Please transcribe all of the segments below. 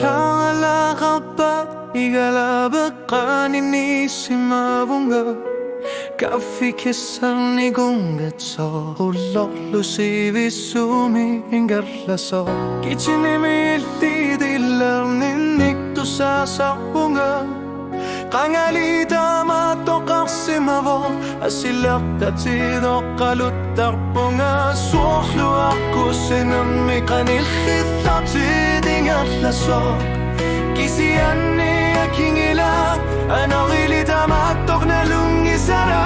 올라가봐 이갈아버까니니시마 bunga Kaffi kissarni gungatso Ullollu sivisumi ingarlaso Kichinimi iltidillarninniktu sasaqpunga Qangalita matoqarsimavo Asilaqatidoqqaluttarpunga Suorlu aqusinammi qanillitlartidingallaso Kisianni akingilaq Anaqilita mattoqnalungisara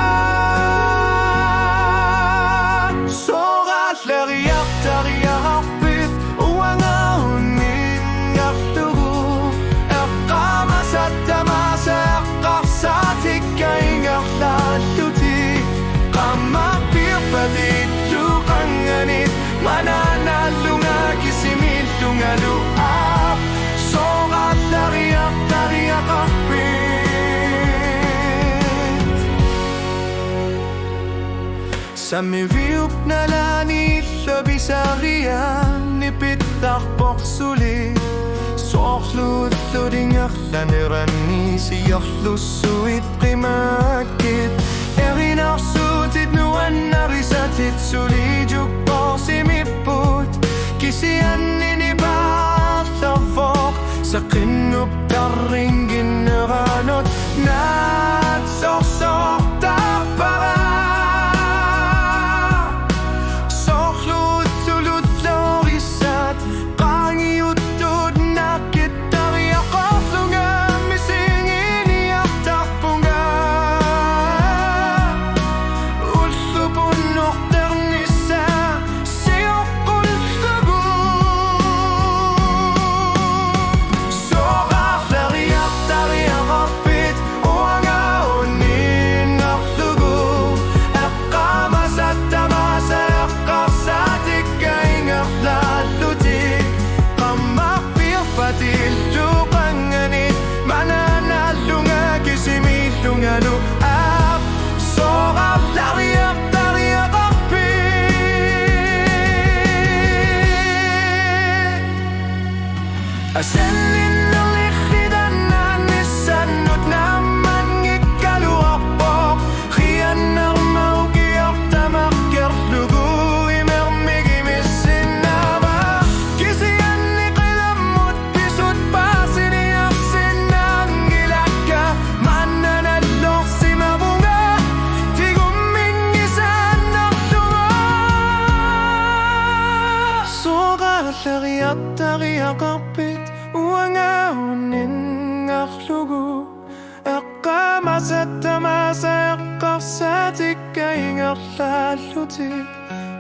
Soqallariaqtariaqarpit uangaunningarlugu Eqqamasattamasaqqarsatikkaingarlalluti Qammapirpatittu qanganit Mananallunga kisimillungalu'ap Soqallariaqtariaqarpit Samiriup nalani Labisaria nipittarporsuli Soorluulludingarlaniranni Siorlussuit qimakkit Erinarsuutit nuannarissatit Sulijukporsimiput Kisiannini paarlarvoq Saqinnup tarringinneranot Naatsorsortarpara Asellin-nalliqlidannaannissannut naammanngikkaluarpoq Qiannarmauqiartamakkerlugu imermigimissinnaava Kisianni qilammut pisut paasiniarsinnaangilakka Mannanallorsimavunga tigummingisaannarluga Soqallariaqtariaqarpit Uangauningarlugu Eqqamasattamasaqqarsatikkaingarlalluti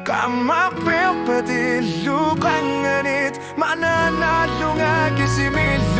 Qammapirpatillu qanganit Mananallunga kisimillu